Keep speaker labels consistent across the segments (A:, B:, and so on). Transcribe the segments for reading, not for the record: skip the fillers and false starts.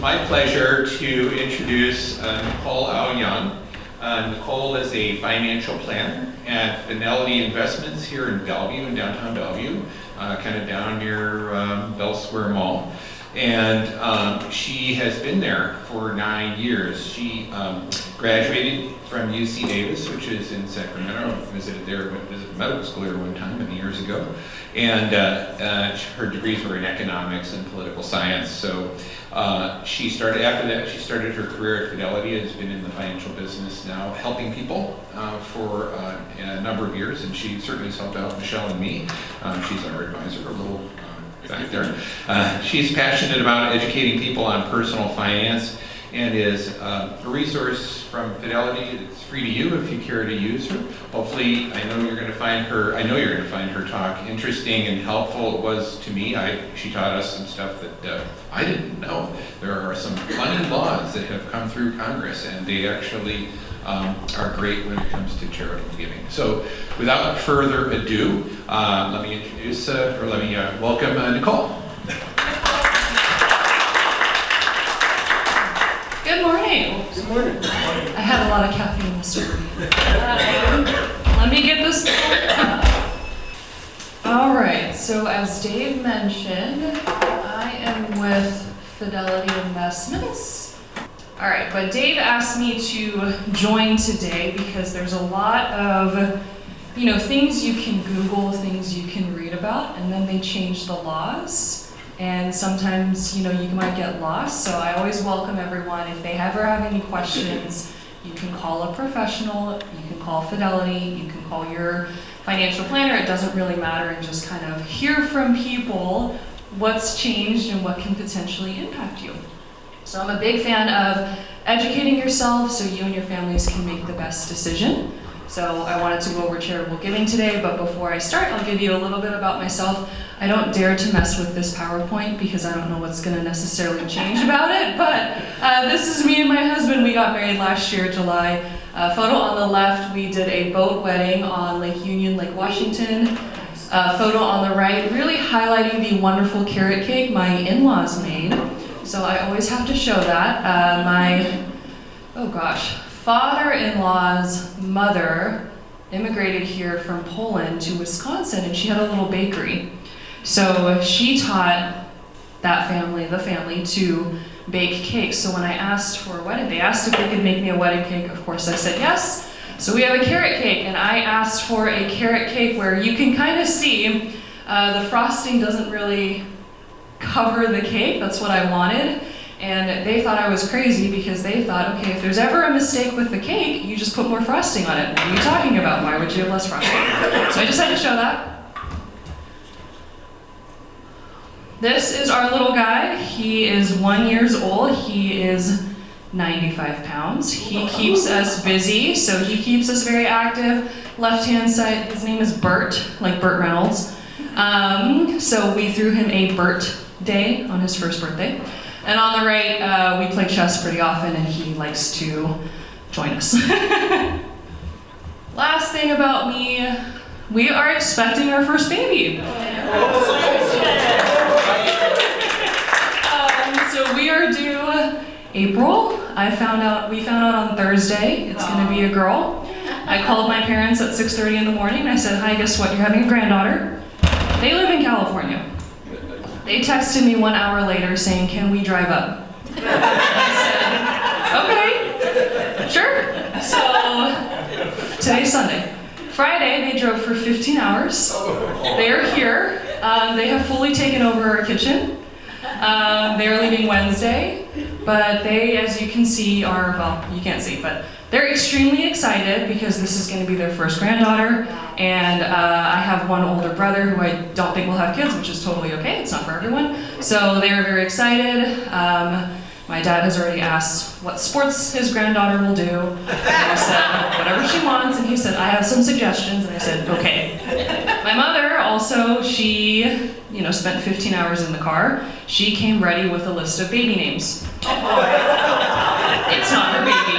A: my pleasure to introduce Nicole Au-Yeung. Nicole is a financial planner at Fidelity Investments here in Bellevue, in downtown Bellevue, kind of down near Bell Square Mall. And she has been there for 9 years. She graduated from UC Davis, which is in Sacramento. I visited there, went to visit medical school there one time many years ago. And her degrees were in economics and political science. So after that, she started her career at Fidelity, has been in the financial business now, helping people for a number of years. And she certainly has helped out Michelle and me. She's our advisor, a little back there. She's passionate about educating people on personal finance and is a resource from Fidelity. It's free to you if you care to use her. Hopefully, I know you're going to find her talk interesting and helpful. It was to me. She taught us some stuff that I didn't know. There are some funny laws that have come through Congress, and they actually are great when it comes to charitable giving. So, without further ado, let me welcome Nicole.
B: Good morning.
C: Good morning.
B: I had a lot of caffeine this morning. Let me get this. All right, so as Dave mentioned, I am with Fidelity Investments. All right, but Dave asked me to join today because there's a lot of, things you can Google, things you can read about, and then they change the laws. And sometimes, you might get lost. So I always welcome everyone. If they ever have any questions, you can call a professional, you can call Fidelity, you can call your financial planner. It doesn't really matter, and just kind of hear from people what's changed and what can potentially impact you. So I'm a big fan of educating yourself so you and your families can make the best decision. So I wanted to go over charitable giving today, but before I start, I'll give you a little bit about myself. I don't dare to mess with this PowerPoint because I don't know what's going to necessarily change about it, but this is me and my husband. We got married last year, July. Photo on the left, we did a boat wedding on Lake Union, Lake Washington. Photo on the right, really highlighting the wonderful carrot cake my in-laws made. So I always have to show that. My father-in-law's mother immigrated here from Poland to Wisconsin, and she had a little bakery. So she taught the family to bake cakes. So when I asked for a wedding, they asked if they could make me a wedding cake. Of course I said yes. So we have a carrot cake, and I asked for a carrot cake where you can kind of see the frosting doesn't really cover the cake. That's what I wanted. And they thought I was crazy because they thought, okay, if there's ever a mistake with the cake, you just put more frosting on it. What are you talking about? Why would you have less frosting? So I just had to show that. This is our little guy. He is 1 year old. He is 95 pounds. He keeps us busy, so he keeps us very active. Left-hand side, his name is Bert, like Burt Reynolds. So we threw him a Bert Day on his first birthday. And on the right, we play chess pretty often, and he likes to join us. Last thing about me, we are expecting our first baby. So we are due April. We found out on Thursday it's going to be a girl. I called my parents at 6:30 in the morning, and I said, hi, guess what? You're having a granddaughter. They live in California. They texted me 1 hour later saying, can we drive up? I said, okay, sure. So today's Sunday. Friday, they drove for 15 hours. They're here. They have fully taken over our kitchen. They're leaving Wednesday, but they, as you can see, you can't see, but they're extremely excited because this is going to be their first granddaughter, and I have one older brother who I don't think will have kids, which is totally okay. It's not for everyone. So they're very excited. My dad has already asked what sports his granddaughter will do. And I said, whatever she wants, and he said, I have some suggestions, and I said, okay. My mother also, she spent 15 hours in the car. She came ready with a list of baby names. It's not her baby.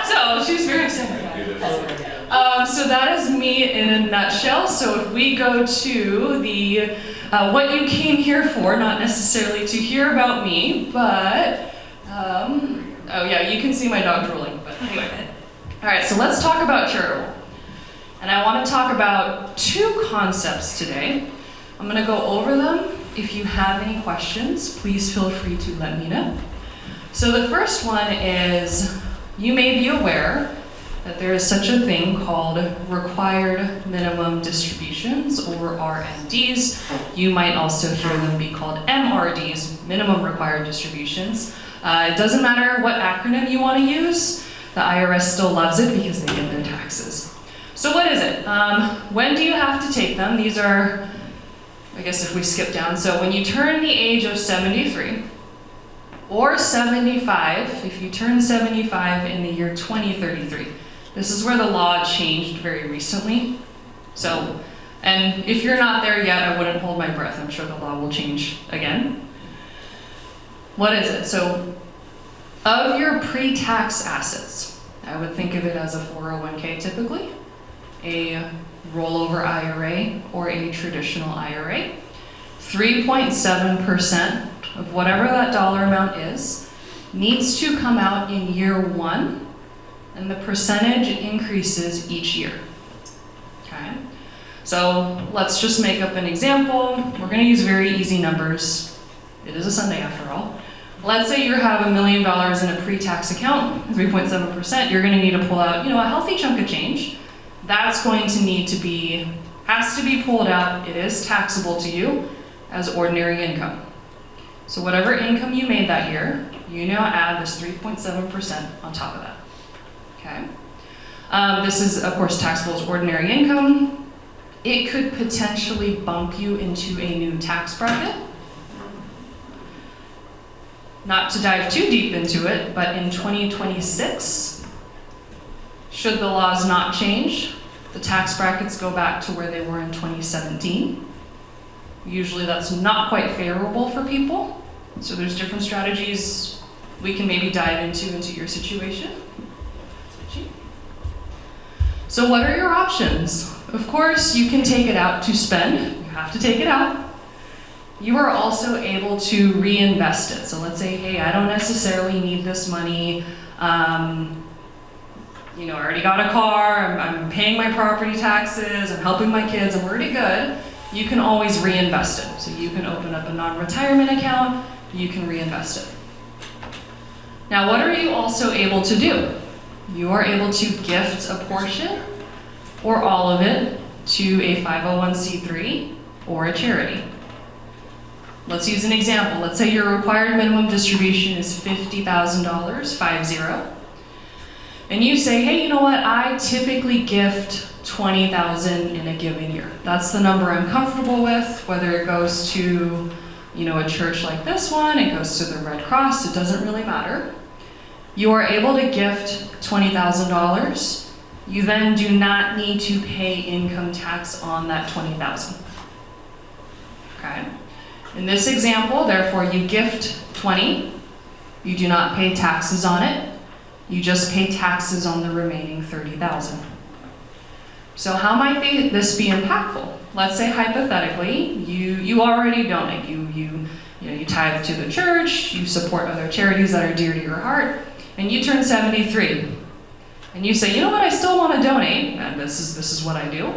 B: So she's very excited about it. So that is me in a nutshell. So if we go to the what you came here for, not necessarily to hear about me, but oh yeah, you can see my dog drooling. But anyway, all right. So let's talk about charitable, and I want to talk about two concepts today. I'm going to go over them. If you have any questions, please feel free to let me know. So the first one is, you may be aware that there is such a thing called required minimum distributions, or RMDs. You might also hear them be called MRDs, minimum required distributions. It doesn't matter what acronym you want to use, the IRS still loves it because they get their taxes. So what is it? When do you have to take them? These are, I guess if we skip down, so when you turn the age of 73, or 75, if you turn 75 in the year 2033. This is where the law changed very recently. So, and if you're not there yet, I wouldn't hold my breath. I'm sure the law will change again. What is it? So, of your pre-tax assets, I would think of it as a 401k typically, a rollover IRA, or a traditional IRA. 3.7% of whatever that dollar amount is needs to come out in year one, and the percentage increases each year. Okay? So let's just make up an example. We're going to use very easy numbers. It is a Sunday after all. Let's say you have $1 million in a pre-tax account, 3.7%. You're going to need to pull out, a healthy chunk of change. That's going to need to be, has to be pulled out. It is taxable to you as ordinary income. So whatever income you made that year, you now add this 3.7% on top of that. Okay? This is, of course, taxable as ordinary income. It could potentially bump you into a new tax bracket. Not to dive too deep into it, but in 2026, should the laws not change, the tax brackets go back to where they were in 2017. Usually that's not quite favorable for people. So there's different strategies we can maybe dive into your situation. So what are your options? Of course, you can take it out to spend. You have to take it out. You are also able to reinvest it. So let's say, hey, I don't necessarily need this money. I already got a car, I'm paying my property taxes, I'm helping my kids, I'm already good. You can always reinvest it. So you can open up a non-retirement account, you can reinvest it. Now, what are you also able to do? You are able to gift a portion or all of it to a 501c3 or a charity. Let's use an example. Let's say your required minimum distribution is $50,000, 50. And you say, hey, you know what? I typically gift $20,000 in a given year. That's the number I'm comfortable with, whether it goes to, a church like this one, it goes to the Red Cross, it doesn't really matter. You are able to gift $20,000. You then do not need to pay income tax on that $20,000. Okay? In this example, therefore, you gift 20. You do not pay taxes on it. You just pay taxes on the remaining 30,000. So how might this be impactful? Let's say hypothetically, you already donate. You tithe to the church, you support other charities that are dear to your heart, and you turn 73. And you say, you know what, I still want to donate, and this is what I do.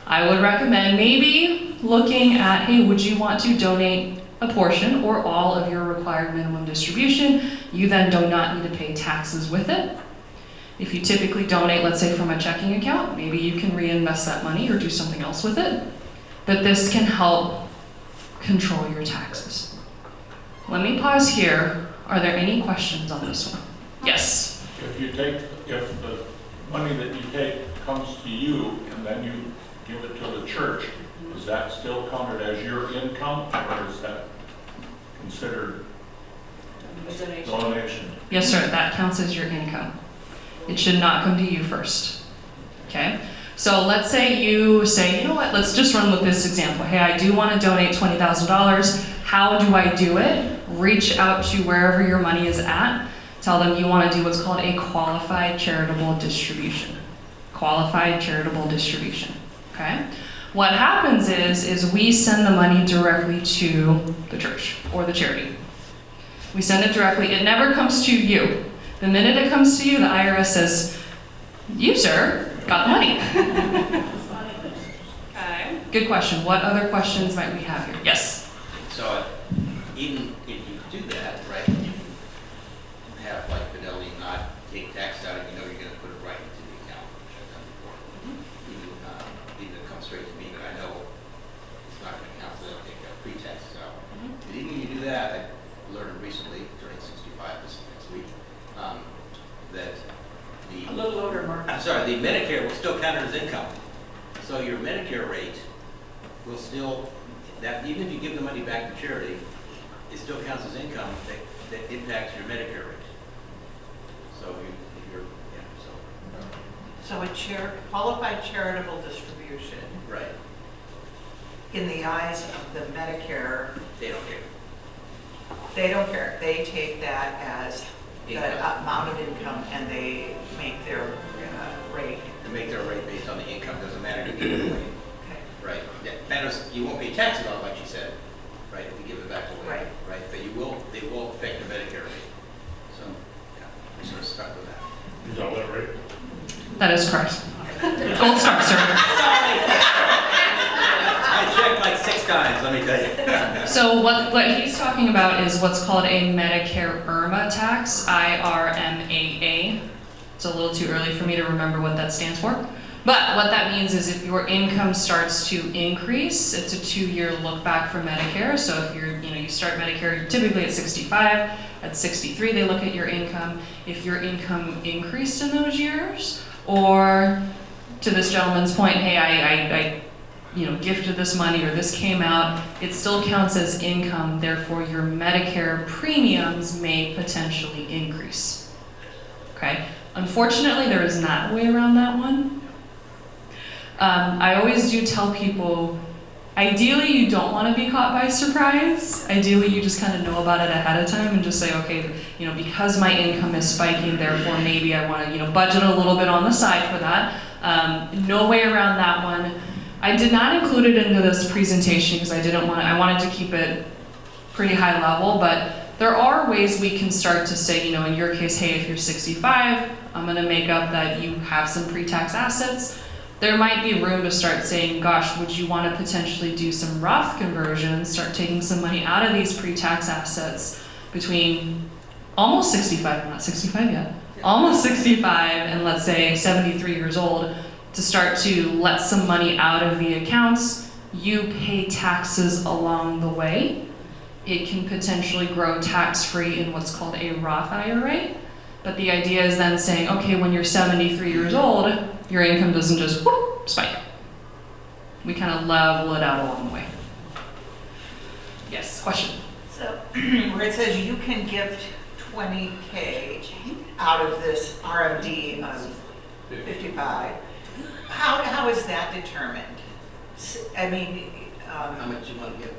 B: I would recommend maybe looking at, hey, would you want to donate a portion or all of your required minimum distribution? You then do not need to pay taxes with it. If you typically donate, let's say from a checking account, maybe you can reinvest that money or do something else with it. But this can help control your taxes. Let me pause here. Are there any questions on this one? Yes?
C: If the money that you take comes to you and then you give it to the church, is that still counted as your income, or is that considered a donation?
B: Yes, sir, that counts as your income. It should not come to you first, okay? So let's say you say, you know what, let's just run with this example. Hey, I do want to donate $20,000. How do I do it? Reach out to wherever your money is at. Tell them you want to do what's called a qualified charitable distribution. qualified charitable distribution, okay? What happens is we send the money directly to the church or the charity. We send it directly, it never comes to you. The minute it comes to you, the IRS says, you, sir, got the money. Okay. Good question. What other questions might we have here? Yes?
D: So even if you do that, right, you can have like Fidelity not take tax out and you know you're going to put it right into the account, which I've done before. Even if it comes straight to me, but I know it's not going to count, so they don't take pre-taxes out. But even when you do that, I learned recently, turning 65 this next week, that
E: A little older, Mark.
D: the Medicare will still count it as income. So your Medicare rate will still, that even if you give the money back to charity, it still counts as income that impacts your Medicare rate. So if you're,
E: So a qualified charitable distribution,
D: right,
E: in the eyes of the Medicare,
D: they don't care.
E: they don't care. They take that as the
D: Income.
E: amount of income and they make their rate.
D: They make their rate based on the income, doesn't matter to give it away.
E: Okay.
D: Right, that matters, you won't pay taxes on it, like you said, right, if you give it back away.
E: Right.
D: Right, but they will affect the Medicare rate. So, yeah, we sort of stuck with that.
C: Is all that right?
B: That is correct. Gold star, sir.
D: I checked like 6 times, let me tell you.
B: So what he's talking about is what's called a Medicare IRMA tax, IRMAA. It's a little too early for me to remember what that stands for. But what that means is if your income starts to increase, it's a 2-year look back for Medicare. So if you start Medicare typically at 65, at 63 they look at your income. If your income increased in those years, or to this gentleman's point, hey, I gifted this money or this came out, it still counts as income, therefore your Medicare premiums may potentially increase. Okay? Unfortunately, there is not a way around that one. I always do tell people, ideally you don't want to be caught by surprise. Ideally you just kind of know about it ahead of time and just say, okay, because my income is spiking, therefore maybe I want to, budget a little bit on the side for that. No way around that one. I did not include it into this presentation because I wanted to keep it pretty high level, but there are ways we can start to say, in your case, hey, if you're 65, I'm going to make up that you have some pre-tax assets. There might be room to start saying, gosh, would you want to potentially do some Roth conversions, start taking some money out of these pre-tax assets between almost 65, not 65 yet, almost 65 and let's say 73 years old, to start to let some money out of the accounts. You pay taxes along the way. It can potentially grow tax-free in what's called a Roth IRA. But the idea is then saying, okay, when you're 73 years old, your income doesn't just whoop, spike. We kind of level it out along the way. Yes, question?
E: So where it says you can gift $20K out of this RMD of 55, how is that determined? I mean,
D: How much you want to give?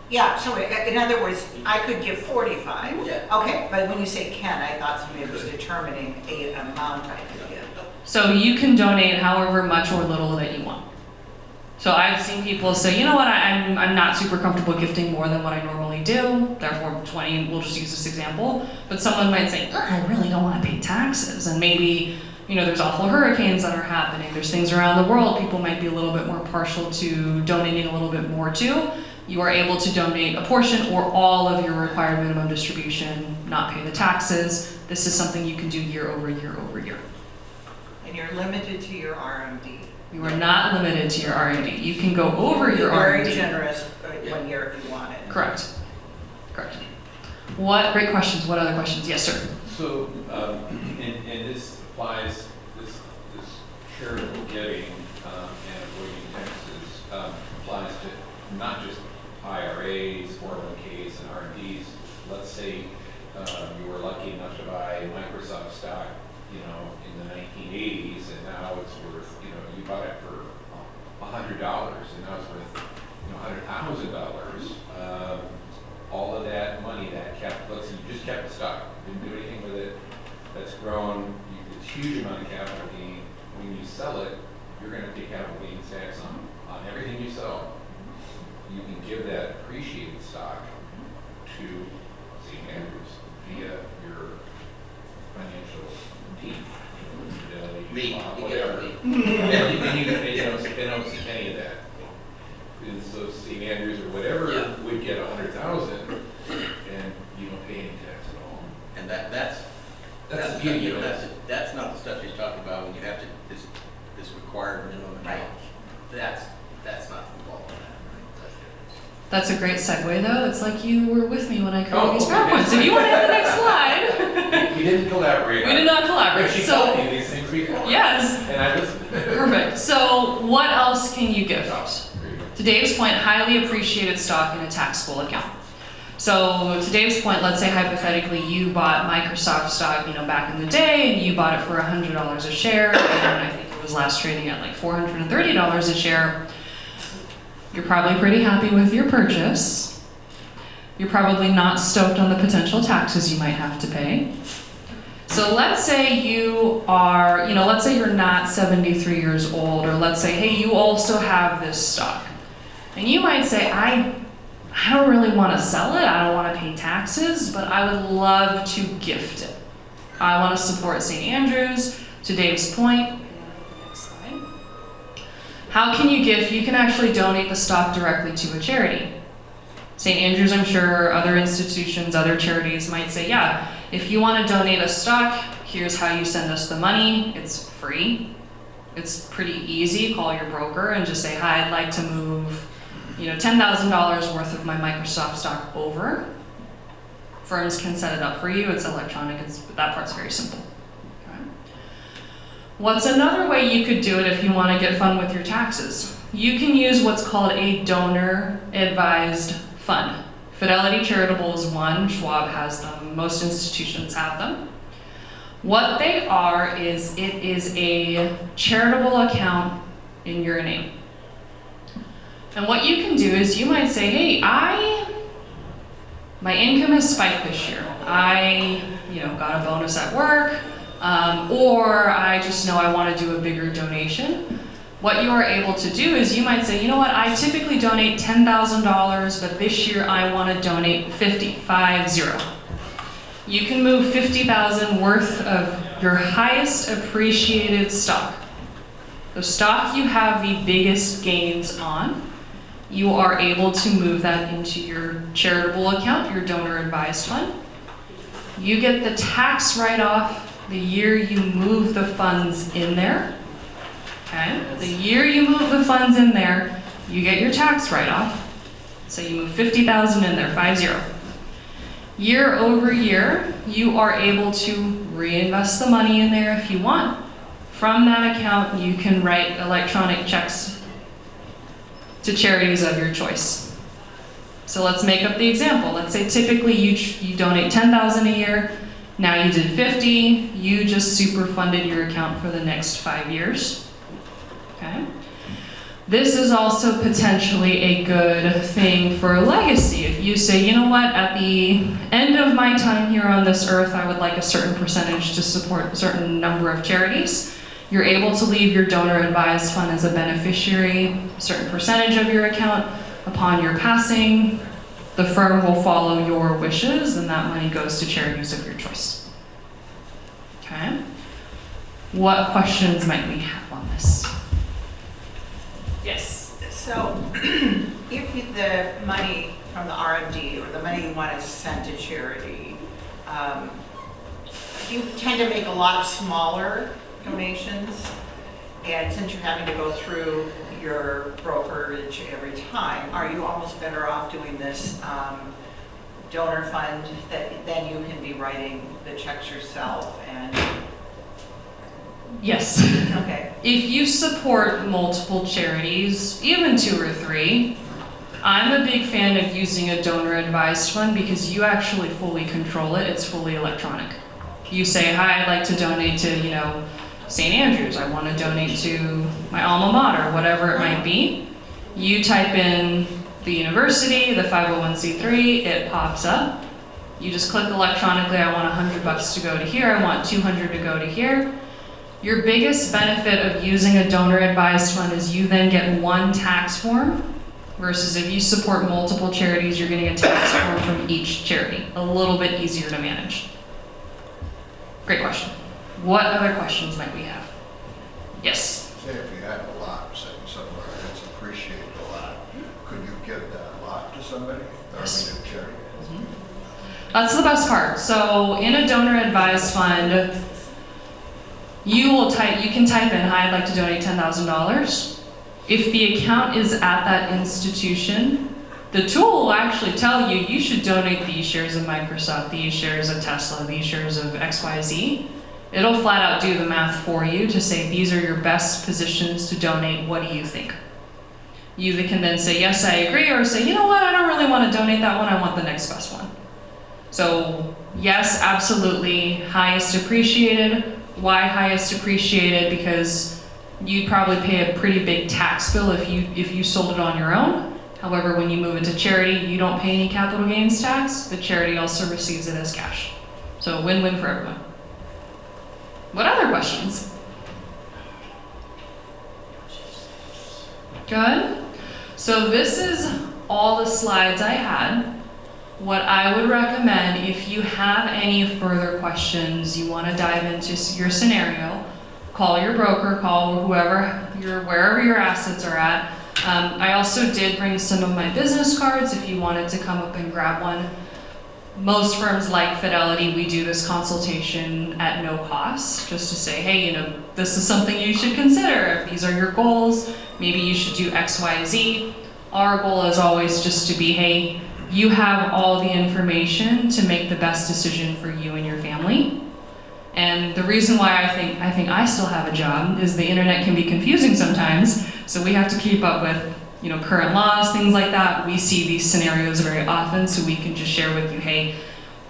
E: yeah, so in other words, I could give 45.
D: Yeah.
E: Okay, but when you say can, I thought somebody was determining a amount I could give.
B: So you can donate however much or little that you want. So I've seen people say, you know what, I'm not super comfortable gifting more than what I normally do, therefore 20, we'll just use this example. But someone might say, I really don't want to pay taxes, and maybe there's awful hurricanes that are happening, there's things around the world people might be a little bit more partial to donating a little bit more to. You are able to donate a portion or all of your required minimum distribution, not pay the taxes. This is something you can do year over year over year.
E: And you're limited to your RMD.
B: You are not limited to your R&D. You can go over your
E: Very
B: R&D.
E: generous 1 year if you want it.
B: Correct. Correct. Great questions. What other questions? Yes, sir.
F: So, and this applies, this charitable giving and avoiding taxes applies to not just IRAs, 401ks, and RMDs. Let's say you were lucky enough to buy Microsoft stock, in the 1980s, and now it's worth, you bought it for $100, and now it's worth, $100,000. All of that money that let's say you just kept the stock, didn't do anything with it, that's grown, it's a huge amount of capital gain. When you sell it, you're gonna pay capital gains tax on everything you sell. You can give that appreciated stock to St. Andrews via your financial team. Fidelity,
D: Me, you get
F: whatever.
D: me.
F: They don't see any of that. And so St. Andrews or whatever
D: Yeah.
F: would get 100,000 and you don't pay any tax at all.
D: And that's
F: That's the beauty of it.
D: That's not the stuff you're talking about when you have to, this required minimum
E: Right.
D: amount. That's not involved in that, right? That's different.
B: That's a great segue though. It's like you were with me when I created
F: Oh,
B: these
F: okay.
B: PowerPoints. If you want to have the next slide.
F: We didn't collaborate.
B: We did not
F: But
B: collaborate.
F: she
B: So,
F: told me these things before.
B: yes.
F: And I listened.
B: Perfect. So what else can you gift?
F: There you go.
B: To Dave's point, highly appreciated stock in a taxable account. So to Dave's point, let's say hypothetically you bought Microsoft stock, back in the day, and you bought it for $100 a share, and I think it was last trading at like $430 a share. You're probably pretty happy with your purchase. You're probably not stoked on the potential taxes you might have to pay. So let's say you are, let's say you're not 73 years old, or let's say, hey, you also have this stock. And you might say, I don't really want to sell it, I don't want to pay taxes, but I would love to gift it. I want to support St. Andrews. To Dave's point, next slide. How can you gift? You can actually donate the stock directly to a charity. St. Andrews, I'm sure other institutions, other charities might say, yeah, if you want to donate a stock, here's how you send us the money. It's free. It's pretty easy. Call your broker and just say, hi, I'd like to move $10,000 worth of my Microsoft stock over. Firms can set it up for you. It's electronic. That part's very simple. Okay. What's another way you could do it if you want to get fun with your taxes? You can use what's called a donor advised fund. Fidelity Charitable is one. Schwab has them. Most institutions have them. What they are is it is a charitable account in your name. And what you can do is you might say, hey, my income has spiked this year. I, got a bonus at work, or I just know I want to do a bigger donation. What you are able to do is you might say, you know what, I typically donate $10,000, but this year I want to donate 50. You can move $50,000 worth of your highest appreciated stock. The stock you have the biggest gains on, you are able to move that into your charitable account, your donor advised fund. You get the tax write-off the year you move the funds in there. Okay? The year you move the funds in there, you get your tax write-off. So you move 50,000 in there, 50. Year over year, you are able to reinvest the money in there if you want. From that account, you can write electronic checks to charities of your choice. So let's make up the example. Let's say typically you donate $10,000 a year. Now you did 50. You just super funded your account for the next 5 years. Okay. This is also potentially a good thing for a legacy. If you say, you know what, at the end of my time here on this earth, I would like a certain percentage to support a certain number of charities. You're able to leave your donor advised fund as a beneficiary, a certain percentage of your account. Upon your passing, the firm will follow your wishes, and that money goes to charities of your choice. Okay? What questions might we have on this? Yes.
E: So if the money from the RMD or the money you want to send to charity, you tend to make a lot of smaller donations, and since you're having to go through your brokerage every time, are you almost better off doing this donor fund that then you can be writing the checks yourself? And
B: Yes.
E: okay.
B: If you support multiple charities, even 2 or 3, I'm a big fan of using a donor advised fund because you actually fully control it. It's fully electronic. You say, hi, I'd like to donate to, St. Andrews. I want to donate to my alma mater, whatever it might be. You type in the university, the 501c3, it pops up. You just click electronically, I want $100 to go to here, I want $200 to go to here. Your biggest benefit of using a donor advised fund is you then get one tax form versus if you support multiple charities, you're getting a tax form from each charity. A little bit easier to manage. Great question. What other questions might we have? Yes.
G: Say if you have a lot sitting somewhere that's appreciated a lot, could you give that lot to somebody? Or
B: Yes.
G: I mean, a charity?
B: That's the best part. So in a donor advised fund, you can type in, hi, I'd like to donate $10,000. If the account is at that institution, the tool will actually tell you, you should donate these shares of Microsoft, these shares of Tesla, these shares of XYZ. It'll flat out do the math for you to say, these are your best positions to donate, what do you think? You can then say, yes, I agree, or say, you know what, I don't really want to donate that one, I want the next best one. So yes, absolutely, highest appreciated. Why highest appreciated? Because you'd probably pay a pretty big tax bill if you sold it on your own. However, when you move it to charity, you don't pay any capital gains tax. The charity also receives it as cash. So win-win for everyone. What other questions? Good. So this is all the slides I had. What I would recommend, if you have any further questions, you want to dive into your scenario, call your broker, call wherever your assets are at. I also did bring some of my business cards if you wanted to come up and grab one. Most firms like Fidelity, we do this consultation at no cost, just to say, hey, this is something you should consider. If these are your goals, maybe you should do X, Y, Z. Our goal is always just to be, hey, you have all the information to make the best decision for you and your family. And the reason why I think I still have a job is the internet can be confusing sometimes. So we have to keep up with, current laws, things like that. We see these scenarios very often, so we can just share with you, hey,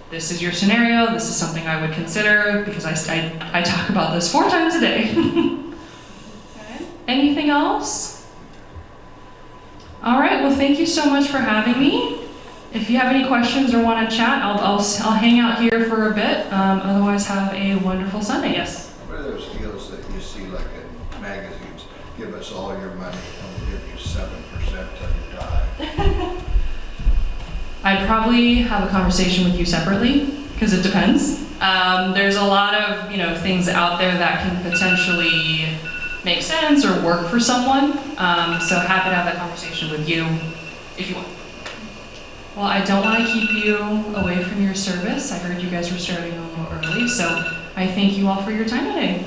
B: this is your scenario, this is something I would consider, because I talk about this 4 times a day. Okay. Anything else? All right, well, thank you so much for having me. If you have any questions or want to chat, I'll hang out here for a bit. Otherwise, have a wonderful Sunday. Yes?
G: What are those deals that you see like in magazines? Give us all your money and we'll give you 7% till you die.
B: I'd probably have a conversation with you separately, because it depends. There's a lot of things out there that can potentially make sense or work for someone. So happy to have that conversation with you if you want. Well, I don't want to keep you away from your service. I heard you guys were starting a little early, so I thank you all for your time today.